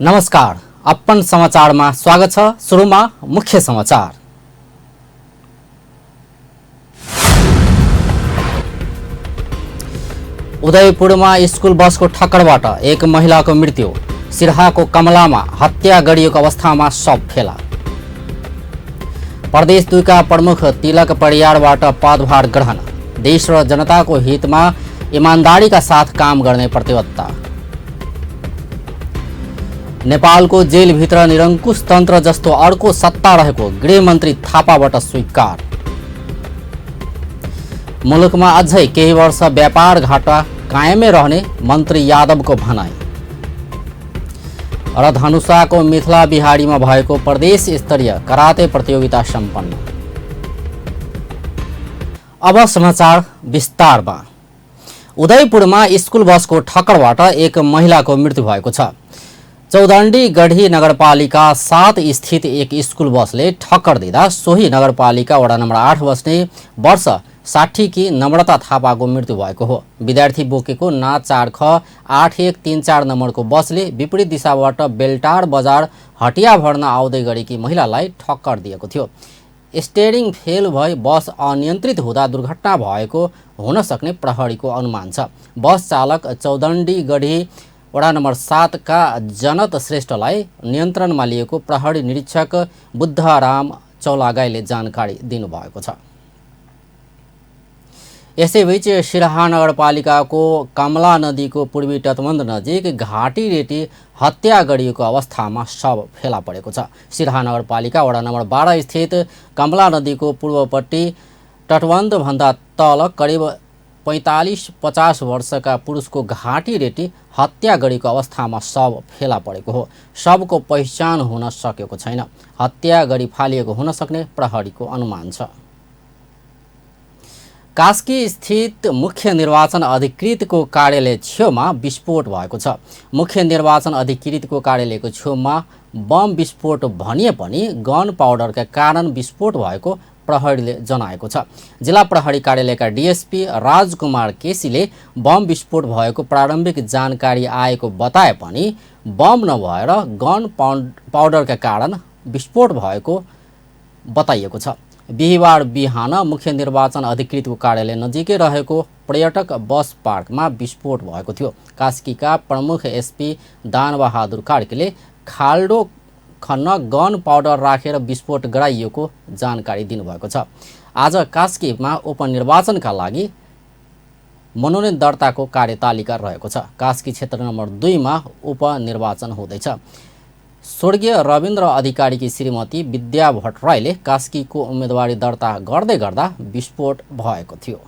नमस्कार, अपन समाचारमा स्वागत छ। सुरुमा मुख्य समाचार। उदयपुरमा स्कुल बसको ठक्करबाट एक महिलाको मृत्यु। सिरहाको कमलामा हत्या गरिएको अवस्थामा शव फेला। प्रदेश 2 का प्रमुख तिलक परियारबाट पदभार ग्रहण। देश र जनताको हितमा इमानदारीका साथ काम गर्ने प्रतिबद्धता। नेपालको जेलभित्र निरङ्कुश तन्त्र जस्तो अर्को सत्ता रहेको गृहमन्त्री थापाबाट स्वीकार। मुलुकमा अझै केही वर्ष व्यापार घाटा कायमै रहने मन्त्री यादवको भनाई। र धनुषाको मिथिला बिहारीमा भएको प्रदेश स्तरीय कराते प्रतियोगिता सम्पन्न। अब समाचार विस्तारमा। उदयपुरमा स्कुल बसको ठक्करबाट एक महिलाको मृत्यु भएको छ। चौदण्डी गढी नगरपालिका 7 स्थित एक स्कुल बसले ठक्कर दिँदा सोही नगरपालिका वडा नम्बर 8 बस्ने वर्ष 60 की नम्रता थापाको मृत्यु भएको हो। विद्यार्थी बोकेको ना 4 ख 8134 नम्बरको बसले विपरीत दिशाबाट बेलटार बजार हटिया भर्न आउँदै गरेकी महिलालाई ठक्कर दिएको थियो। स्टेयरिङ फेल भई बस अनियन्त्रित हुँदा दुर्घटना भएको हुन सक्ने प्रहरीको अनुमान छ। बस चालक चौदण्डी गढी वडा नम्बर 7 का जनत श्रेष्ठलाई नियन्त्रणमा लिएको प्रहरी निरीक्षक बुद्धराम चौलागाईले जानकारी दिनुभएको छ। यसैबीच सिरहा नगरपालिकाको कमला नदीको पूर्वी तटबन्ध नजिक घाटी रेटी हत्या गरिएको अवस्थामा शव फेला परेको छ। सिरहा नगरपालिका वडा नम्बर 12 स्थित कमला नदीको पूर्वपट्टि तटबन्धभन्दा तल करिब 45-50 वर्षका पुरुषको घाटी रेटी हत्या गरेको अवस्थामा शव फेला परेको हो। शवको पहिचान हुन सकेको छैन। हत्या गरी फालिएको हुन सक्ने प्रहरीको अनुमान छ। कास्की स्थित मुख्य निर्वाचन अधिकृतको कार्यालय छेउमा विस्फोट भएको छ। मुख्य निर्वाचन अधिकृतको कार्यालयको छेउमा बम विस्फोट भनिए पनि गन पाउडरका कारण विस्फोट भएको प्रहरीले जनाएको छ। जिल्ला प्रहरी कार्यालयका डीएसपी राजकुमार केसीले बम विस्फोट भएको प्रारम्भिक जानकारी आएको बताए पनि बम नभएर गन पाउडरका कारण विस्फोट भएको बताइएको छ। बिहिबार बिहान मुख्य निर्वाचन अधिकृतको कार्यालय नजिकै रहेको पर्यटक बस पार्कमा विस्फोट भएको थियो। कास्कीका प्रमुख एसपी दानबहादुर कार्कीले खाल्डो खन्न गन पाउडर राखेर विस्फोट गराइएको जानकारी दिनुभएको छ। आज कास्कीमा उपनिर्वाचनका लागि मनोनयन दर्ताको कार्यतालिका रहेको छ। कास्की क्षेत्र नम्बर 2 मा उपनिर्वाचन हुँदैछ। स्वर्गीय रविन्द्र अधिकारीकी श्रीमती विद्या भट्टराईले कास्कीको उम्मेदवारी दर्ता गर्दै गर्दा विस्फोट भएको थियो।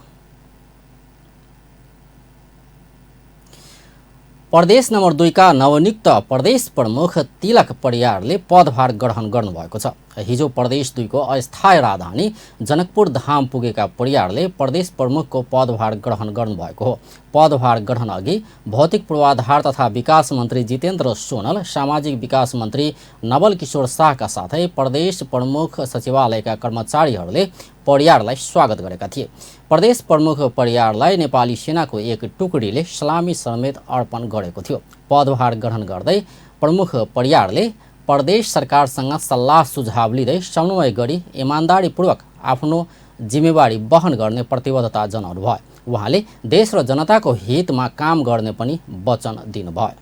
प्रदेश नम्बर 2 का नवनियुक्त प्रदेश प्रमुख तिलक परियारले पदभार ग्रहण गर्नुभएको छ। हिजो प्रदेश 2 को अस्थायी राजधानी जनकपुर धाम पुगेका परियारले प्रदेश प्रमुखको पदभार ग्रहण गर्नुभएको हो। पदभार ग्रहण अघि भौतिक पूर्वाधार तथा विकास मन्त्री जितेन्द्र सोनल, सामाजिक विकास मन्त्री नवल किशोर शाहका साथै प्रदेश प्रमुख सचिवालयका कर्मचारीहरूले परियारलाई स्वागत गरेका थिए। प्रदेश प्रमुख परियारलाई नेपाली सेनाको एक टुकडीले सलामी समेत अर्पण गरेको थियो। पदभार ग्रहण गर्दै प्रमुख परियारले प्रदेश सरकारसँग सल्लाह सुझाव लिँदै समन्वय गरी इमानदारीपूर्वक आफ्नो जिम्मेवारी वहन गर्ने प्रतिबद्धता जनाउनुभयो। उहाँले देश र जनताको हितमा काम गर्ने पनि वचन दिनुभयो।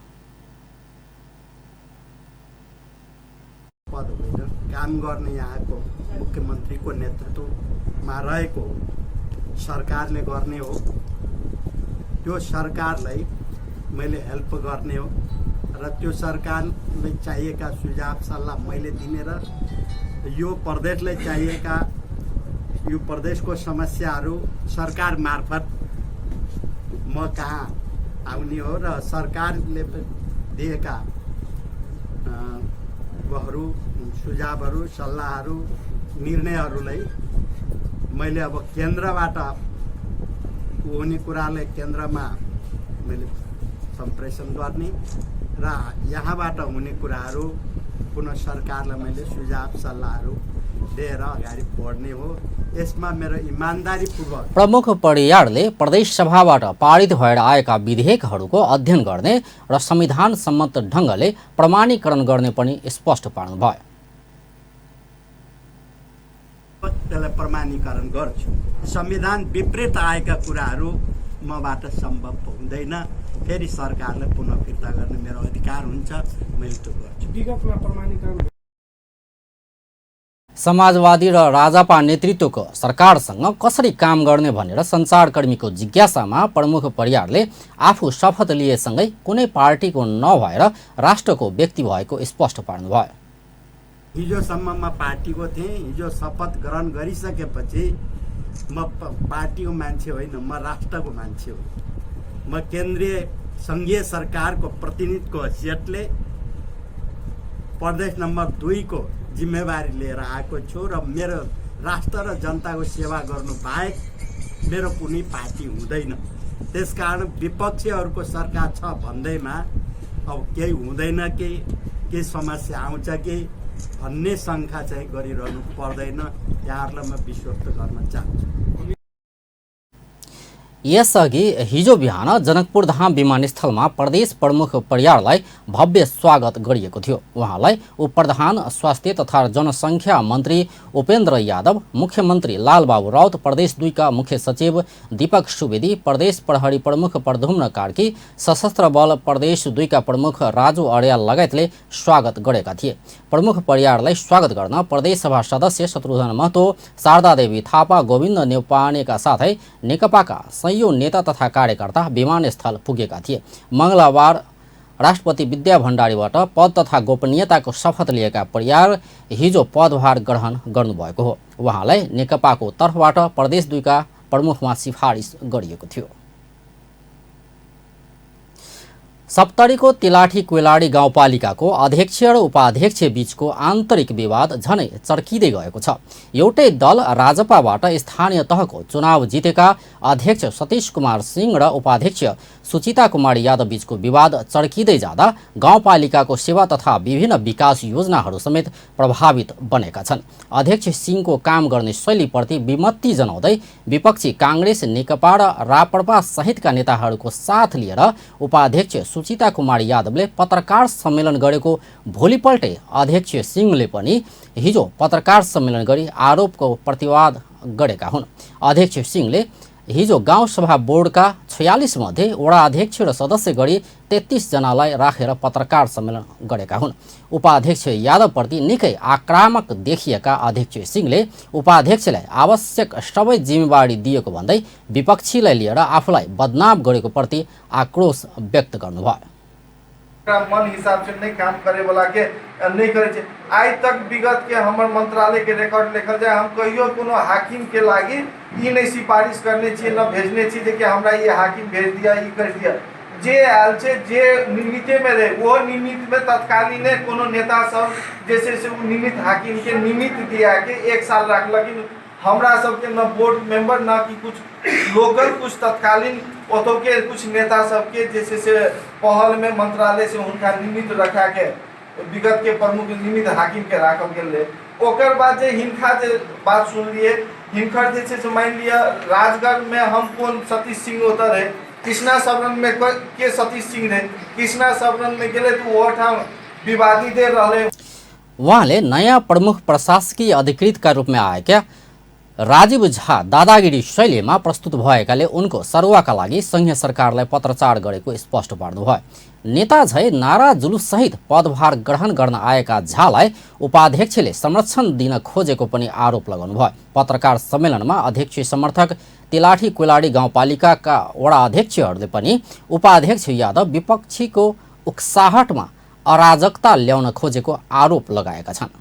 काम गर्ने यहाँको मुख्यमन्त्रीको नेतृत्वमा रहेको सरकारले गर्ने हो। त्यो सरकारलाई मैले हेल्प गर्ने हो र त्यो सरकारले चाहिएका सुझाव सल्लाह मैले दिने र यो प्रदेशलाई चाहिएका यो प्रदेशको समस्याहरू सरकार मार्फत म कहाँ आउने हो र सरकारले दिएका सुझावहरू सल्लाहहरू निर्णयहरूलाई मैले अब केन्द्रबाट हुने कुरालाई केन्द्रमा मैले सम्प्रेषण गर्ने र यहाँबाट हुने कुराहरू पुनः सरकारलाई मैले सुझाव सल्लाहहरू लिएर अगाडि बढ्ने हो। यसमा मेरो इमान्दारीपूर्वक प्रमुख परियारले प्रदेश सभाबाट पारित भएर आएका विधेयकहरूको अध्ययन गर्ने र संविधान सम्मत ढङ्गले प्रमाणीकरण गर्ने पनि स्पष्ट पार्नुभयो। त्यसलाई प्रमाणीकरण गर्छु। संविधान विपरीत आएका कुराहरू मबाट सम्भव हुँदैन। फेरि सरकारले पुनः फिर्ता गर्ने मेरो अधिकार हुन्छ, मैले त्यो गर्छु। विगतमा प्रमाणीकरण समाजवादी र राजापा नेतृत्वको सरकारसँग कसरी काम गर्ने भनेर सञ्चारकर्मीको जिज्ञासामा प्रमुख परियारले आफू शपथ लिएसँगै कुनै पार्टीको नभएर राष्ट्रको व्यक्ति भएको स्पष्ट पार्नुभयो। हिजोसम्म म पार्टीको थिएँ। हिजो शपथ ग्रहण गरिसकेपछि म पार्टीको मान्छे होइन, म राष्ट्रको मान्छे हो। म केन्द्रीय सङ्घीय सरकारको प्रतिनिधिको हैसियतले प्रदेश नम्बर 2 को जिम्मेवारी लिएर आएको छु र मेरो राष्ट्र र जनताको सेवा गर्नु बाहेक मेरो कुनै पार्टी हुँदैन। त्यसकारण विपक्षीहरूको सरकार छ भन्दैमा अब केही हुँदैन कि के समस्या आउँछ कि भन्ने शङ्का चाहिँ गरिरहनु पर्दैन। यहाँहरूलाई म विश्वस्त गर्न चाहन्छु। यसअघि हिजो बिहान जनकपुरधाम विमानस्थलमा प्रदेश प्रमुख परियारलाई भव्य स्वागत गरिएको थियो। उहाँलाई उपप्रधान स्वास्थ्य तथा जनसङ्ख्या मन्त्री उपेन्द्र यादव, मुख्यमन्त्री लालबाबु राउत, प्रदेश 2 का मुख्य सचिव दीपक सुवेदी, प्रदेश प्रहरी प्रमुख प्रद्युम्न कार्की, सशस्त्र बल प्रदेश 2 का प्रमुख राजु अर्याल लगायतले स्वागत गरेका थिए। प्रमुख परियारलाई स्वागत गर्न प्रदेश सभा सदस्य शत्रुघ्न महतो, शारदा देवी थापा, गोविन्द नेउपानेका साथै नेकपाका संयौं नेता तथा कार्यकर्ता विमानस्थल पुगेका थिए। मंगलबार राष्ट्रपति विद्या भण्डारीबाट पद तथा गोपनीयताको शपथ लिएका परियार हिजो पदभार ग्रहण गर्नुभएको हो। उहाँलाई नेकपाको तर्फबाट प्रदेश 2 का प्रमुखमा सिफारिस गरिएको थियो। सप्तरीको तिलाठी कोइलाडी गाउँपालिकाको अध्यक्ष र उपाध्यक्ष बीचको आन्तरिक विवाद झनै चर्किँदै गएको छ। एउटै दल राजपाबाट स्थानीय तहको चुनाव जितेका अध्यक्ष सतीश कुमार सिंह र उपाध्यक्ष सुचिता कुमारी यादव बीचको विवाद चर्किँदै जाँदा गाउँपालिकाको सेवा तथा विभिन्न विकास योजनाहरू समेत प्रभावित बनेका छन्। अध्यक्ष सिंहको काम गर्ने शैलीप्रति विमति जनाउँदै विपक्षी काङ्ग्रेस, नेकपा र राप्रपा सहितका नेताहरूको साथ लिएर उपाध्यक्ष सुचिता कुमारी यादवले पत्रकार सम्मेलन गरेको भोलिपल्टै अध्यक्ष सिंहले पनि हिजो पत्रकार सम्मेलन गरी आरोपको प्रतिवाद गरेका हुन्। अध्यक्ष सिंहले हिजो गाउँसभा बोर्डका 46 मध्ये वडा अध्यक्ष र सदस्य गरी 33 जनालाई राखेर पत्रकार सम्मेलन गरेका हुन्। उपाध्यक्ष यादवप्रति निकै आक्रामक देखिएका अध्यक्ष सिंहले उपाध्यक्षलाई आवश्यक सबै जिम्मेवारी दिएको भन्दै विपक्षीलाई लिएर आफूलाई बदनाम गरेको प्रति आक्रोश व्यक्त गर्नुभयो। मन हिसाब से नहीं काम करे वाला के नहीं करे। आज तक विगत के हमर मंत्रालय के रिकॉर्ड लिखल जाए, हम कहियो कोनो हाकिम के लागी ई नहीं सिफारिश करने चाहिए, न भेजने चाहिए कि हमरा ये हाकिम भेज दिया, ये कर दिया। जे आयल छे, जे निमित्ते में रहे, वो निमित्त में तत्कालीन कोनो नेता सब जैसे से निमित्त हाकिम के निमित्त दिया के 1 साल रख लगी। हमरा सबके न बोर्ड मेंबर न कि कुछ लोकल कुछ तत्कालीन ओतो के कुछ नेता सबके जैसे से पहल में मंत्रालय से उनका निमित्त रखा के विगत के प्रमुख निमित्त हाकिम के राखल गेल। ओकर बाद जे हिनका जे बात सुन लिए, हिनकर जे से मान लिया राजगढ़ में हम कौन सतीश सिंह होता रहे, कृष्णा सबरन में के सतीश सिंह रहे, कृष्णा सबरन में गेले तो वो ठाम विवादी दे रहे। उहाँले नयाँ प्रमुख प्रशासकीय अधिकृतका रूपमा आएका राजीव झा दादागिरी शैलीमा प्रस्तुत भएकाले उनको सरुवाका लागि संघीय सरकारलाई पत्रचार गरेको स्पष्ट पार्नुभयो। नेता झै नारा जुलुससहित पदभार ग्रहण गर्न आएका झालाई उपाध्यक्षले संरक्षण दिन खोजेको पनि आरोप लगाउनुभयो। पत्रकार सम्मेलनमा अध्यक्ष समर्थक तिलाठी कोइलाडी गाउँपालिकाका वडा अध्यक्षहरूले पनि उपाध्यक्ष यादव विपक्षीको उक्साहटमा अराजकता ल्याउन खोजेको आरोप लगाएका छन्।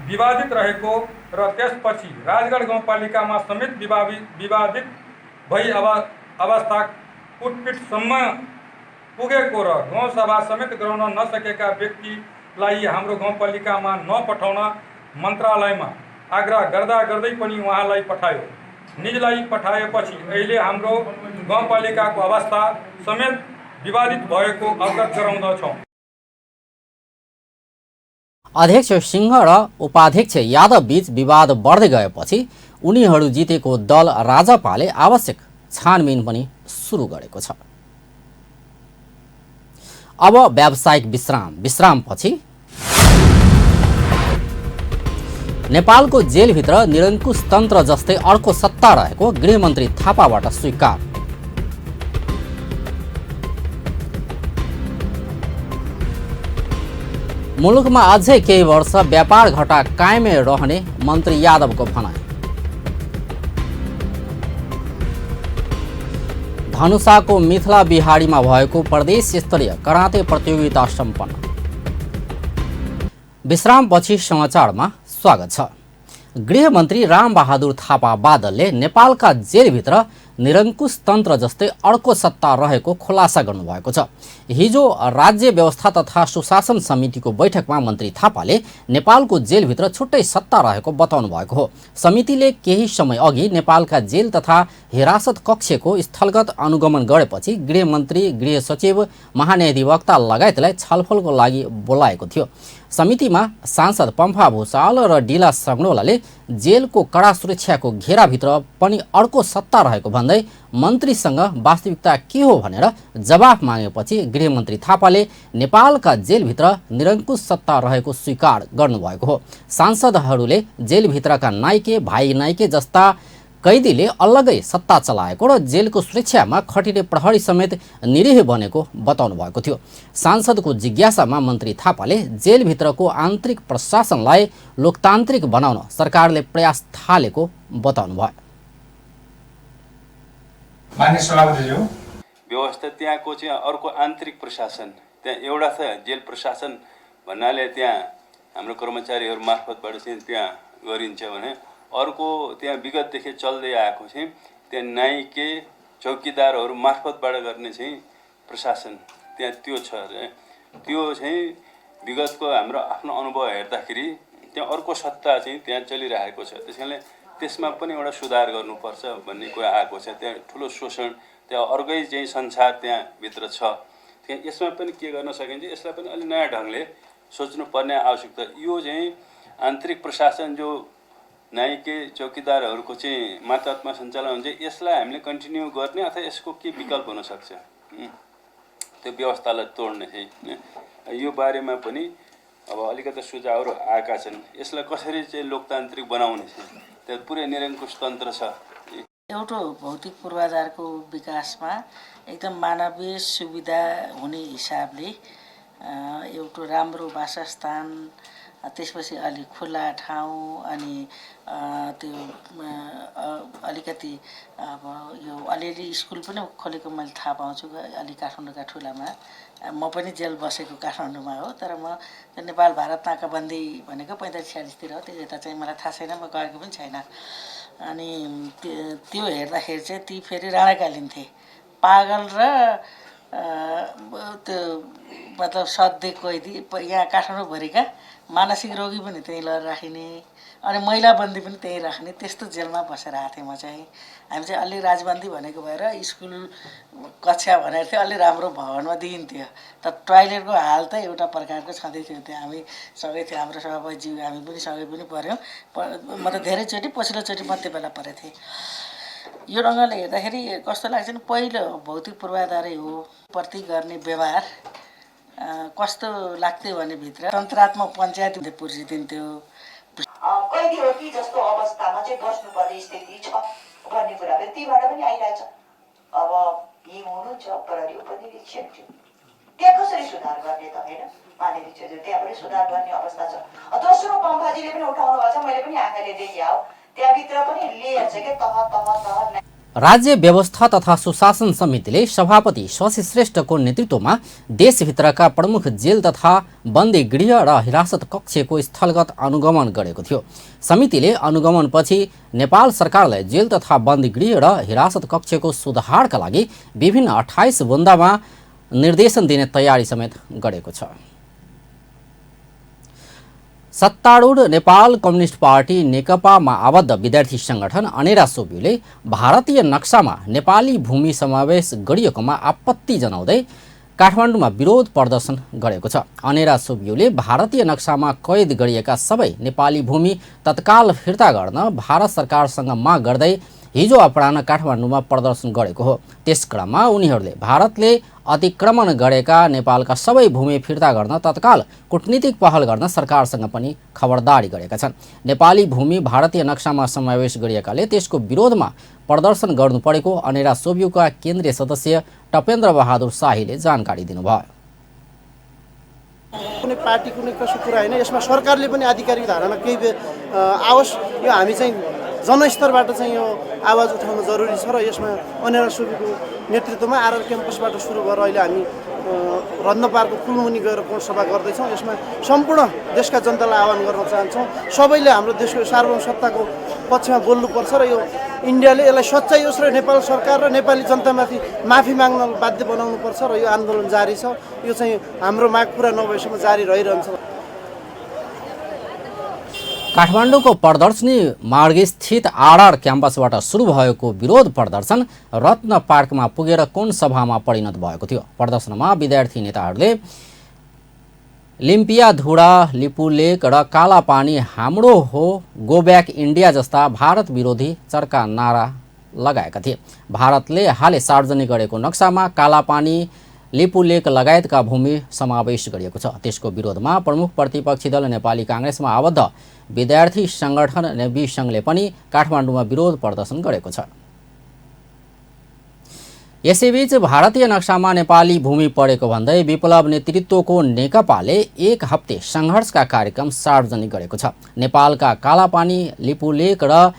विवादित रहेको र त्यसपछि राजगढ गाउँपालिकामा समेत विवादित भई अवस्था कुटपिटसम्म पुगेको र गाउँसभा समेत गराउन नसकेका व्यक्तिलाई हाम्रो गाउँपालिकामा नपठाउन मन्त्रालयमा आग्रह गर्दै पनि उहाँलाई पठायो। निजलाई पठाएपछि अहिले हाम्रो गाउँपालिकाको अवस्था समेत विवादित भएको अवगत गराउँदछौँ। अध्यक्ष सिंह र उपाध्यक्ष यादव बीच विवाद बढ्दै गएपछि उनीहरू जितेको दल राजपाले आवश्यक छानबिन पनि सुरु गरेको छ। अब व्यावसायिक विश्रामपछि नेपालको जेलभित्र निरङ्कुश तन्त्र जस्तै अर्को सत्ता रहेको गृहमन्त्री थापाबाट स्वीकार। मुलुकमा अझै केही वर्ष व्यापार घटा कायमै रहने मन्त्री यादवको भनाइ। धनुषाको मिथिला बिहारीमा भएको प्रदेश स्तरीय कराते प्रतियोगिता सम्पन्न। विश्रामपछि समाचारमा स्वागत छ। गृहमन्त्री रामबहादुर थापा बादलले नेपालका जेलभित्र निरङ्कुश तन्त्र जस्तै अर्को सत्ता रहेको खुलासा गर्नुभएको छ। हिजो राज्य व्यवस्था तथा सुशासन समितिको बैठकमा मन्त्री थापाले नेपालको जेलभित्र छुट्टै सत्ता रहेको बताउनु भएको हो। समितिले केही समय अघि नेपालका जेल तथा हिरासत कक्षको स्थलगत अनुगमन गरेपछि गृहमन्त्री, गृह सचिव, महान्यायाधिवक्ता लगायतलाई छलफलको लागि बोलाएको थियो। समितिमा सांसद पम्फा भूषाल र डिला सग्नौलाले जेलको कडा सुरक्षाको घेराभित्र पनि अर्को सत्ता रहेको भन्दै मन्त्रीसँग वास्तविकता के हो भनेर जवाफ मागेपछि गृहमन्त्री थापाले नेपालका जेलभित्र निरङ्कुश सत्ता रहेको स्वीकार गर्नुभएको हो। सांसदहरूले जेलभित्रका नाइके, भाइ नाइके जस्ता कैदीले अलग्गै सत्ता चलाएको र जेलको सुरक्षामा खटिने प्रहरी समेत निरीह बनेको बताउनु भएको थियो। सांसदको जिज्ञासामा मन्त्री थापाले जेलभित्रको आन्तरिक प्रशासनलाई लोकतान्त्रिक बनाउन सरकारले प्रयास थालेको बताउनु भयो। मान्य सभापतिज्यू, व्यवस्था त्यहाँको चाहिँ अर्को आन्तरिक प्रशासन, त्यहाँ एउटा छ जेल प्रशासन भन्नाले त्यहाँ हाम्रो कर्मचारीहरू मार्फतबाट चाहिँ त्यहाँ गरिन्छ भने अर्को त्यहाँ विगतदेखि चल्दै आएको चाहिँ त्यहाँ न्यायिके, चौकीदारहरू मार्फतबाट गर्ने चाहिँ प्रशासन त्यहाँ त्यो छ। त्यो चाहिँ विगतको हाम्रो आफ्नो अनुभव हेर्दाखेरि त्यहाँ अर्को सत्ता चाहिँ त्यहाँ चलिरहेको छ। त्यसैले त्यसमा पनि एउटा सुधार गर्नुपर्छ भन्ने कुरा आएको छ। त्यहाँ ठुलो शोषण, त्यहाँ अर्कै चाहिँ संसार त्यहाँ भित्र छ। त्यहाँ यसमा पनि के गर्न सकिन्छ, यसलाई पनि अलि नयाँ ढङ्गले सोच्नुपर्ने आवश्यकता। यो चाहिँ आन्तरिक प्रशासन जो न्यायिके, चौकीदारहरूको चाहिँ मातहतमा सञ्चालन हुन्छ, यसलाई हामीले कन्टिन्यू गर्ने अथवा यसको के विकल्प हुनसक्छ, त्यो व्यवस्थालाई तोड्ने चाहिँ यो बारेमा पनि अब अलिकति सुझावहरू आएका छन्। यसलाई कसरी चाहिँ लोकतान्त्रिक बनाउने चाहिँ त्यो पुरै निरङ्कुश तन्त्र छ। एउटा भौतिक पूर्वाधारको विकासमा एकदम मानवीय सुविधा हुने हिसाबले एउटा राम्रो वासस्थान, त्यसपछि अलि खुला ठाउँ, अनि त्यो अलिकति अब यो अलिअलि स्कुल पनि खोलेको मैले थाहा पाउँछु अलि काठमाडौँका ठुलामा। म पनि जेल बसेको काठमाडौँमा हो, तर म नेपाल भारत नाकाबन्दी भनेको 45-46तिर हो। त्यो यता चाहिँ मलाई थाहा छैन, म गएको पनि छैन। अनि त्यो हेर्दाखेरि चाहिँ ती फेरि राणाकालीन थिए, पागल र त्यो मतलब सधैँ कैदी यहाँ काठमाडौँभरिका मानसिक रोगी पनि त्यहीँ लगेर राखिने, अनि महिला बन्दी पनि त्यहीँ राख्ने, त्यस्तो जेलमा बसेर आएको थिएँ म चाहिँ। हामी चाहिँ अलि राजबन्दी भनेको भएर स्कुल कक्षा भनेर थियो, अलि राम्रो भवनमा दिइन्थ्यो, तर टोयलेटको हाल त एउटा प्रकारको छँदै थियो। त्यहाँ हामी सँगै थियो, हाम्रो सभापतिज्यू हामी पनि सँगै पनि पऱ्यौँ। म त धेरैचोटि, पछिल्लोचोटि म त्यो बेला परेको थिएँ। यो ढङ्गले हेर्दाखेरि कस्तो लाग्छ नि, पहिलो भौतिक पूर्वाधारै हो, प्रति गर्ने व्यवहार कस्तो लाग्थ्यो भने भित्र तन्त्रात्मक पञ्चायत पुर्सिदिन्थ्यो। कैदीहरू कि जस्तो अवस्थामा चाहिँ बस्नुपर्ने स्थिति छ भन्ने कुरा पनि तीबाट पनि आइरहेछ। अब यी हुनुहुन्छ प्रहरी उपनिरीक्षक, त्यहाँ कसरी सुधार गर्ने त होइन महानिरीक्षक, त्यहाँ पनि सुधार गर्ने अवस्था छ। दोस्रो पम्फाजीले पनि उठाउनु भएको छ, मैले पनि आँखाले देखेँ हो, त्यहाँभित्र पनि लेयर छ क्या, तह तह तह। राज्य व्यवस्था तथा सुशासन समितिले सभापति शशि श्रेष्ठको नेतृत्वमा देशभित्रका प्रमुख जेल तथा बन्दी गृह र हिरासत कक्षको स्थलगत अनुगमन गरेको थियो। समितिले अनुगमनपछि नेपाल सरकारलाई जेल तथा बन्दी गृह र हिरासत कक्षको सुधारका लागि विभिन्न 28 बुन्दामा निर्देशन दिने तयारी समेत गरेको छ। सत्तारूढ नेपाल कम्युनिस्ट पार्टी नेकपामा आबद्ध विद्यार्थी संगठन अनेरा सोब्यूले भारतीय नक्सामा नेपाली भूमि समावेश गरिएकोमा आपत्ति जनाउँदै काठमाडौँमा विरोध प्रदर्शन गरेको छ। अनेरा सोभियोले भारतीय नक्सामा कैद गरिएका सबै नेपाली भूमि तत्काल फिर्ता गर्न भारत सरकारसँग माग गर्दै हिजो अपराह्न काठमाडौँमा प्रदर्शन गरेको हो। त्यस क्रममा उनीहरूले भारतले अतिक्रमण गरेका नेपालका सबै भूमि फिर्ता गर्न तत्काल कूटनीतिक पहल गर्न सरकारसँग पनि खबरदारी गरेका छन्। नेपाली भूमि भारतीय नक्सामा समावेश गरिएकाले त्यसको विरोधमा प्रदर्शन गर्नु परेको अनेरा सोभियोका केन्द्रीय सदस्य टपेन्द्र बहादुर शाहीले जानकारी दिनुभयो। कुनै पार्टी कुनै कसो कुरा होइन, यसमा सरकारले पनि आधिकारिक धारणा केही आओस्। यो हामी चाहिँ जनस्तरबाट चाहिँ यो आवाज उठाउन जरुरी छ र यसमा अनेरा सोभियोको नेतृत्वमा आरआर क्याम्पसबाट सुरु भएर अहिले हामी रत्नपारको पुलमुनि गएर सभा गर्दैछौँ। यसमा सम्पूर्ण देशका जनतालाई आह्वान गर्न चाहन्छौँ, सबैले हाम्रो देशको सार्वभौम सत्ताको पक्षमा बोल्नुपर्छ र यो इन्डियाले यसलाई सच्याइयोस् र नेपाल सरकार र नेपाली जनतामाथि माफी माग्न बाध्य बनाउनुपर्छ र यो आन्दोलन जारी छ। यो चाहिँ हाम्रो माग पुरा नभएसम्म जारी रहिरहन्छ। काठमाडौँको प्रदर्शनी मार्गस्थित आरआर क्याम्पसबाट सुरु भएको विरोध प्रदर्शन रत्न पार्कमा पुगेर कोन सभामा परिणत भएको थियो। प्रदर्शनमा विद्यार्थी नेताहरूले लिम्पियाधुरा, लिपुलेक र कालापानी हाम्रो हो, गो ब्याक इन्डिया जस्ता भारत विरोधी चर्का नारा लगाएका थिए। भारतले हालै सार्वजनिक गरेको नक्सामा कालापानी, लिपुलेक लगायतका भूमि समावेश गरिएको छ। त्यसको विरोधमा प्रमुख प्रतिपक्षी दल नेपाली काङ्ग्रेसमा आबद्ध विद्यार्थी सङ्गठन नेभी सङ्घले पनि काठमाडौँमा विरोध प्रदर्शन गरेको छ। यसैबीच भारतीय नक्सामा नेपाली भूमि परेको भन्दै विप्लव नेतृत्वको नेकपाले एक हप्ते सङ्घर्षका कार्यक्रम सार्वजनिक गरेको छ। नेपालका कालापानी, लिपुलेक र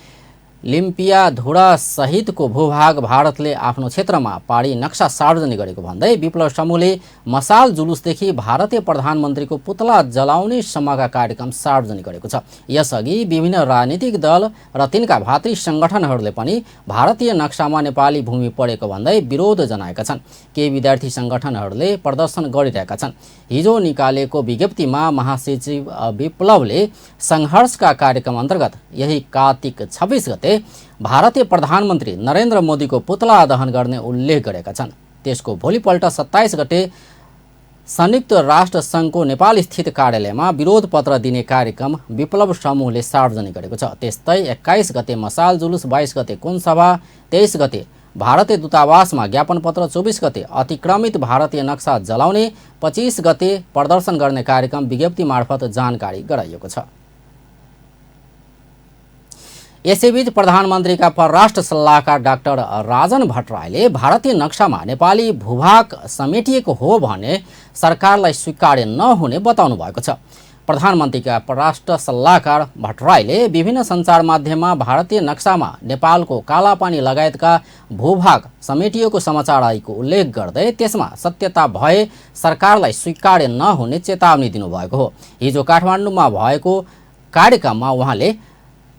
लिम्पियाधुरा सहितको भूभाग भारतले आफ्नो क्षेत्रमा पाडी नक्सा सार्वजनिक गरेको भन्दै विप्लव समूहले मसाल जुलुसदेखि भारतीय प्रधानमन्त्रीको पुतला जलाउने सम्मका कार्यक्रम सार्वजनिक गरेको छ। यसअघि विभिन्न राजनीतिक दल र तिनका भातृ सङ्गठनहरूले पनि भारतीय नक्सामा नेपाली भूमि परेको भन्दै विरोध जनाएका छन्। केही विद्यार्थी सङ्गठनहरूले प्रदर्शन गरिरहेका छन्। हिजो निकालेको विज्ञप्तिमा महासचिव विप्लवले सङ्घर्षका कार्यक्रम अन्तर्गत यही कार्तिक 26 गते भारतीय प्रधानमन्त्री नरेन्द्र मोदीको पुतला दहन गर्ने उल्लेख गरेका छन्। त्यसको भोलिपल्ट 27 गते संयुक्त राष्ट्र सङ्घको नेपाल स्थित कार्यालयमा विरोध पत्र दिने कार्यक्रम विप्लव समूहले सार्वजनिक गरेको छ। त्यस्तै 21 गते मसाल जुलुस, 22 गते कोन सभा, 23 गते भारतीय दूतावासमा ज्ञापन पत्र, 24 गते अतिक्रमित भारतीय नक्सा जलाउने, 25 गते प्रदर्शन गर्ने कार्यक्रम विज्ञप्ति मार्फत जानकारी गराइएको छ। यसैबीच प्रधानमन्त्रीका परराष्ट्र सल्लाहकार डाक्टर राजन भट्टराईले भारतीय नक्सामा नेपाली भूभाग समेटिएको हो भने सरकारलाई स्वीकार्य नहुने बताउनु भएको छ। प्रधानमन्त्रीका परराष्ट्र सल्लाहकार भट्टराईले विभिन्न सञ्चार माध्यममा भारतीय नक्सामा नेपालको कालापानी लगायतका भूभाग समेटिएको समाचार आएको उल्लेख गर्दै त्यसमा सत्यता भए सरकारलाई स्वीकार्य नहुने चेतावनी दिनुभएको हो। हिजो काठमाडौँमा भएको कार्यक्रममा उहाँले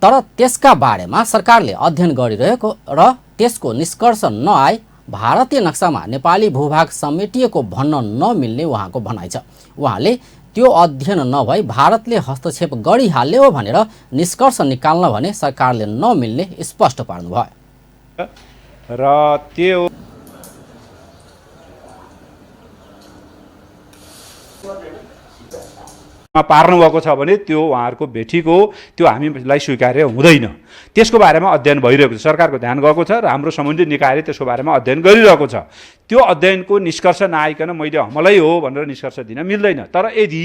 तर त्यसका बारेमा सरकारले अध्ययन गरिरहेको र त्यसको निष्कर्ष नआए भारतीय नक्सामा नेपाली भूभाग समेटिएको भन्न नमिल्ने उहाँको भनाइ छ। उहाँले त्यो अध्ययन नभई भारतले हस्तक्षेप गरिहाल्यो भनेर निष्कर्ष निकाल्न भने सरकारले नमिल्ने स्पष्ट पार्नुभयो। र त्यो पार्नु भएको छ भने त्यो उहाँहरूको भेटीको त्यो हामीलाई स्वीकार्य हुँदैन। त्यसको बारेमा अध्ययन भइरहेको छ, सरकारको ध्यान गएको छ र हाम्रो सम्बन्धित निकायले त्यसको बारेमा अध्ययन गरिरहेको छ। त्यो अध्ययनको निष्कर्ष नआइकन मैले हमलै हो भनेर निष्कर्ष दिन मिल्दैन। तर यदि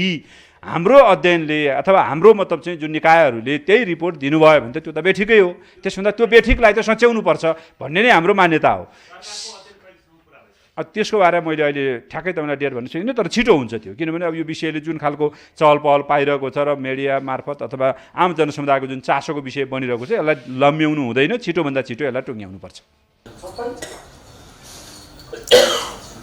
हाम्रो अध्ययनले अथवा हाम्रो मतलब चाहिँ जुन निकायहरूले त्यही रिपोर्ट दिनुभयो भने त त्यो त बेठिकै हो। त्यसभन्दा त्यो बेठिकलाई त सच्याउनुपर्छ भन्ने नै हाम्रो मान्यता हो। त्यसको बारेमा मैले अहिले ठ्याक्कै तपाईँलाई डेट भन्न सकिनँ, तर छिटो हुन्छ त्यो, किनभने अब यो विषयले जुन खालको चहल पहल पाइरहेको छ र मिडिया मार्फत अथवा आम जनसमुदायको जुन चासोको विषय बनिरहेको छ यसलाई लम्ब्याउनु हुँदैन, छिटोभन्दा छिटो यसलाई टुङ्ग्याउनुपर्छ।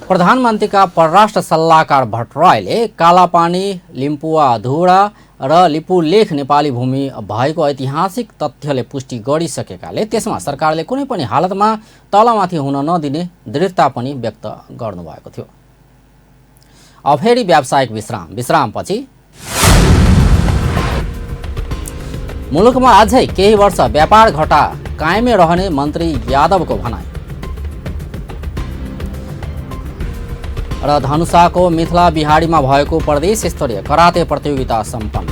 प्रधानमन्त्रीका परराष्ट्र सल्लाहकार भट्टराईले कालापानी, लिम्पुवाधुरा र लिपुलेख नेपाली भूमि भएको ऐतिहासिक तथ्यले पुष्टि गरिसकेकाले त्यसमा सरकारले कुनै पनि हालतमा तलमाथि हुन नदिने दृढता पनि व्यक्त गर्नुभएको थियो। अब फेरि व्यावसायिक विश्रामपछि मुलुकमा अझै केही वर्ष व्यापार घटा कायमै रहने मन्त्री यादवको भनाइ। र धनुषाको मिथिला बिहारीमा भएको प्रदेश स्तरीय कराते प्रतियोगिता सम्पन्न।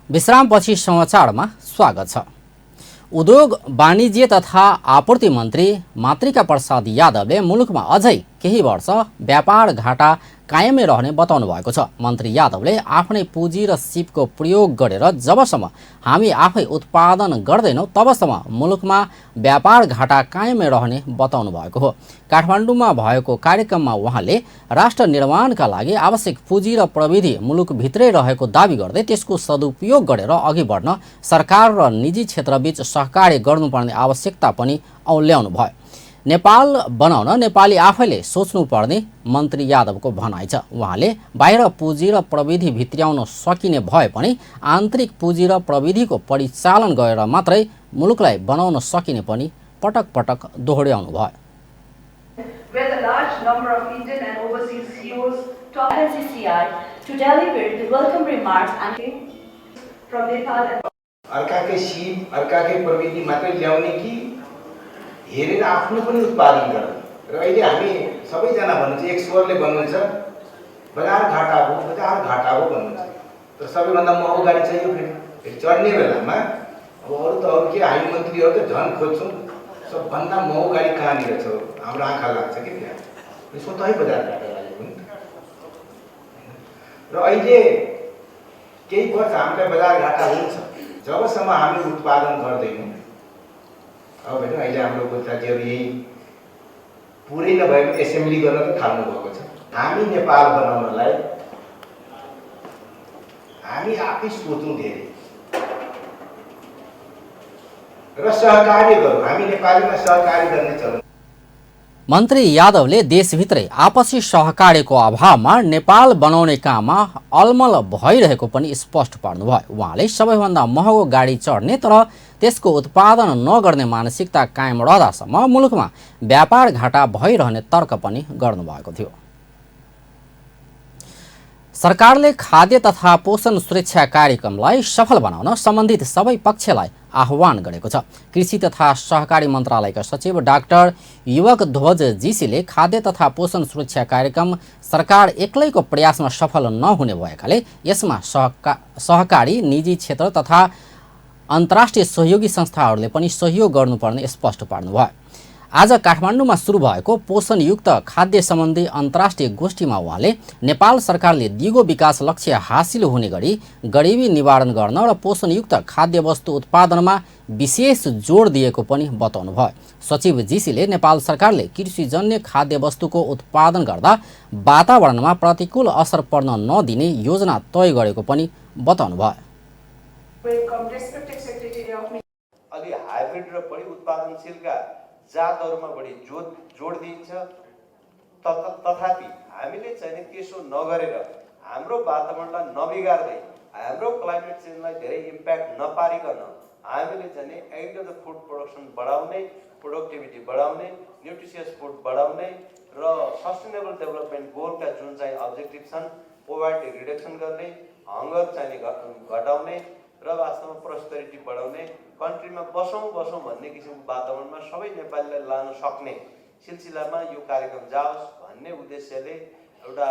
विश्रामपछि समाचारमा स्वागत छ। उद्योग वाणिज्य तथा आपूर्ति मन्त्री मातृका प्रसाद यादवले मुलुकमा अझै केही वर्ष व्यापार घाटा कायमै रहने बताउनु भएको छ। मन्त्री यादवले आफ्नै पुँजी र सिपको प्रयोग गरेर जबसम्म हामी आफै उत्पादन गर्दैनौँ तबसम्म मुलुकमा व्यापार घाटा कायमै रहने बताउनु भएको हो। काठमाडौँमा भएको कार्यक्रममा उहाँले राष्ट्र निर्माणका लागि आवश्यक पुँजी र प्रविधि मुलुकभित्रै रहेको दावी गर्दै त्यसको सदुपयोग गरेर अघि बढ्न सरकार र निजी क्षेत्रबीच सहकार्य गर्नुपर्ने आवश्यकता पनि औल्याउनु भयो। नेपाल बनाउन नेपाली आफैले सोच्नुपर्ने मन्त्री यादवको भनाइ छ। उहाँले बाहिर पुँजी र प्रविधि भित्र्याउन सकिने भए पनि आन्तरिक पुँजी र प्रविधिको परिचालन गरेर मात्रै मुलुकलाई बनाउन सकिने पनि पटक पटक दोहोर्याउनु भयो। With a large number of Indian and overseas CEOs to NCCI to deliver the welcome remarks and from Nepal and अर्काकै सिप अर्काकै प्रविधि मात्रै ल्याउने कि हेरेर आफ्नो पनि उत्पादन गर्ने। र अहिले हामी सबैजना भन्नुहुन्छ एक स्वरले भन्नुहुन्छ बजार घाटाको भन्नुहुन्छ। तर सबैभन्दा महँगो गाडी चाहियो फेरि चढ्ने बेलामा अब अरू त अरू के हामी मन्त्रीहरू त झन् खोज्छौँ सबभन्दा महँगो गाडी कहाँनिर छ हाम्रो आँखा लाग्छ कि त्यहाँ स्वतः बजार घाटा लागेको नि। र अहिले केही वर्ष हामीलाई बजार घाटा हुन्छ जबसम्म हामी उत्पादन गर्दैनौँ। अब हेर्नु अहिले हाम्रो गोत्राजीहरू यही पुरै नभए पनि एसेम्ब्ली गर्न त थाल्नु भएको छ। हामी नेपाल बनाउनलाई हामी आफै सोचौँ धेरै र सहकार्य गरौँ। हामी नेपालीमा सहकार्य गर्ने चलन। मन्त्री यादवले देशभित्रै आपसी सहकार्यको अभावमा नेपाल बनाउने काममा अलमल भइरहेको पनि स्पष्ट पार्नुभयो। उहाँले सबैभन्दा महँगो गाडी चढ्ने तर त्यसको उत्पादन नगर्ने मानसिकता कायम रहँदासम्म मुलुकमा व्यापार घाटा भइरहने तर्क पनि गर्नुभएको थियो। सरकारले खाद्य तथा पोषण सुरक्षा कार्यक्रमलाई सफल बनाउन सम्बन्धित सबै पक्षलाई आह्वान गरेको छ। कृषि तथा सहकारी मन्त्रालयका सचिव डाक्टर युवक ध्वज जीसीले खाद्य तथा पोषण सुरक्षा कार्यक्रम सरकार एक्लैको प्रयासमा सफल नहुने भएकाले यसमा सहकारी निजी क्षेत्र तथा अन्तर्राष्ट्रिय सहयोगी संस्थाहरूले पनि सहयोग गर्नुपर्ने स्पष्ट पार्नुभयो। आज काठमाडौँमा सुरु भएको पोषणयुक्त खाद्य सम्बन्धी अन्तर्राष्ट्रिय गोष्ठीमा उहाँले नेपाल सरकारले दिगो विकास लक्ष्य हासिल हुने गरी गरिबी निवारण गर्न र पोषणयुक्त खाद्य वस्तु उत्पादनमा विशेष जोड दिएको पनि बताउनुभयो। सचिव जीसीले नेपाल सरकारले कृषिजन्य खाद्य वस्तुको उत्पादन गर्दा वातावरणमा प्रतिकूल असर पर्न नदिने योजना तय गरेको पनि बताउनुभयो। अलि हाइब्रिड र बढी उत्पादनशीलका जातहरूमा बढी जोड दिइन्छ। तथापि हामीले चाहिँ त्यसो नगरेर हाम्रो वातावरणलाई नबिगार्दै हाम्रो क्लाइमेट चेन्जलाई धेरै इम्प्याक्ट नपारिकन हामीले चाहिँ and of the food production बढाउने, प्रोडक्टिभिटी बढाउने, न्युट्रिसियस फुड बढाउने र सस्टेनेबल डेभलपमेन्ट गोलका जुन चाहिँ अब्जेक्टिभ छन् पोभर्टी रिडक्सन गर्ने, हङ्गर चाहिँ घटाउने र वास्तवमा प्रोस्पेरिटी बढाउने, कन्ट्रीमा बसौँ भन्ने किसिमको वातावरणमा सबै नेपालीलाई लान सक्ने सिलसिलामा यो कार्यक्रम जाओस् भन्ने उद्देश्यले एउटा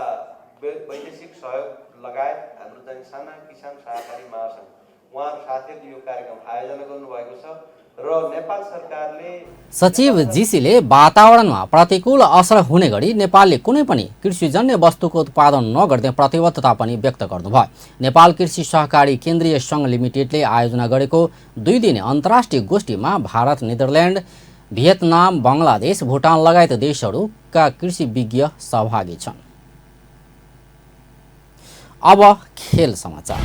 वैदेशिक सहयोग लगायत हाम्रो चाहिँ साना किसान सहकारी महासङ्घ उहाँहरू साथीहरूले यो कार्यक्रम आयोजना गर्नुभएको छ र नेपाल सरकारले सचिव जीसीले वातावरणमा प्रतिकूल असर हुने गरी नेपालले कुनै पनि कृषिजन्य वस्तुको उत्पादन नगर्ने प्रतिबद्धता पनि व्यक्त गर्नुभयो। नेपाल कृषि सहकारी केन्द्रीय सङ्घ लिमिटेडले आयोजना गरेको 2 दिने अन्तर्राष्ट्रिय गोष्ठीमा भारत, नेदरल्यान्ड, भियतनाम, बङ्गलादेश, भुटान लगायत देशहरूका कृषि विज्ञ सहभागी छन्। अब खेल समाचार।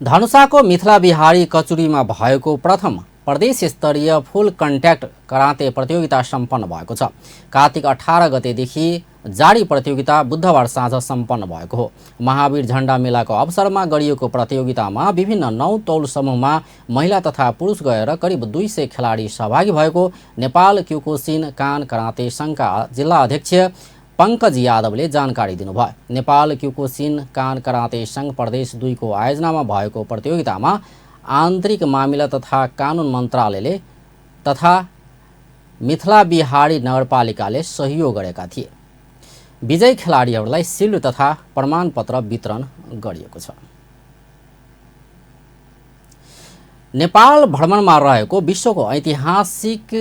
धनुषाको मिथिला बिहारी कचुरीमा भएको प्रथम प्रदेश स्तरीय फुल कन्ट्याक्ट कराते प्रतियोगिता सम्पन्न भएको छ। कार्तिक 18 गतेदेखि जारी प्रतियोगिता बुधबार साँझ सम्पन्न भएको हो। महावीर झण्डा मेलाको अवसरमा गरिएको प्रतियोगितामा विभिन्न 9 तौल समूहमा महिला तथा पुरुष गएर करिब 200 खेलाडी सहभागी भएको नेपाल क्योकुसिन कान कराते सङ्घका जिल्ला अध्यक्ष पंकज यादवले जानकारी दिनुभयो। नेपाल क्योकुसिन कान कराते सङ्घ प्रदेश 2 को आयोजनामा भएको प्रतियोगितामा आन्तरिक मामिला तथा कानुन मन्त्रालयले तथा मिथिला बिहारी नगरपालिकाले सहयोग गरेका थिए। विजयी खेलाडीहरूलाई सिल्ड तथा प्रमाणपत्र वितरण गरिएको छ। नेपाल भ्रमणमा रहेको विश्वको ऐतिहासिक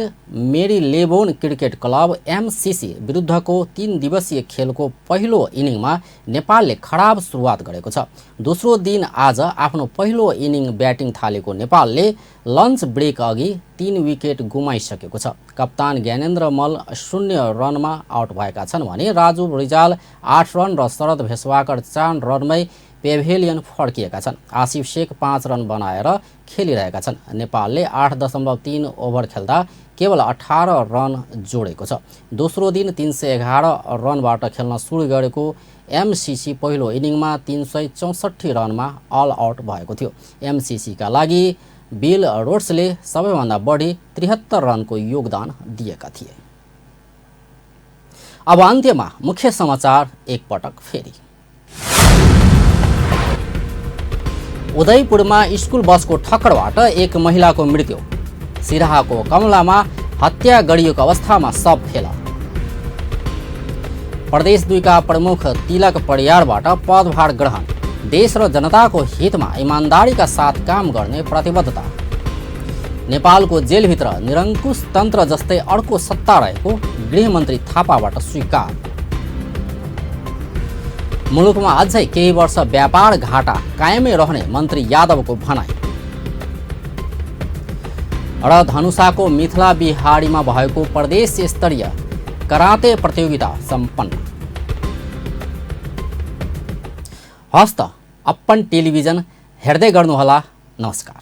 मेरीलेबोन क्रिकेट क्लब एमसीसी विरुद्धको 3 दिवसीय खेलको पहिलो इनिङमा नेपालले खराब सुरुवात गरेको छ। दोस्रो दिन आज आफ्नो पहिलो इनिङ ब्याटिङ थालेको नेपालले लन्च ब्रेक अघि 3 विकेट गुमाइसकेको छ। कप्तान ज्ञानेन्द्र मल्ल 0 रनमा आउट भएका छन् भने राजु रिजाल 8 रन र शरद भेसवाकर 4 रनमै पेभेलियन फर्किएका छन्। आसिफ शेख 5 रन बनाएर खेलिरहेका छन्। नेपालले 8.3 ओभर खेल्दा केवल 18 रन जोडेको छ। दोस्रो दिन 311 रनबाट खेल्न सुरु गरेको एमसीसी पहिलो इनिङमा 364 रनमा अल आउट भएको थियो। एमसीसीका लागि बिल रोड्सले सबैभन्दा बढी 73 रनको योगदान दिएका थिए। अब अन्त्यमा मुख्य समाचार एकपटक फेरि। उदयपुरमा स्कुल बसको ठक्करबाट एक महिलाको मृत्यु। सिराहाको कमलामा हत्या गरिएको अवस्थामा शव फेला। प्रदेश 2 का प्रमुख तिलक परियारबाट पदभार ग्रहण। देश र जनताको हितमा इमानदारीका साथ काम गर्ने प्रतिबद्धता। नेपालको जेलभित्र निरङ्कुश तन्त्र जस्तै अर्को सत्ता रहेको गृहमन्त्री थापाबाट स्वीकार। मुलुकमा अझै केही वर्ष व्यापार घाटा कायमै रहने मन्त्री यादवको भनाइ। र धनुषाको मिथिला बिहारीमा भएको प्रदेश स्तरीय कराते प्रतियोगिता सम्पन्न। हस्त अपन टेलिभिजन हेर्दै गर्नुहोला। नमस्कार।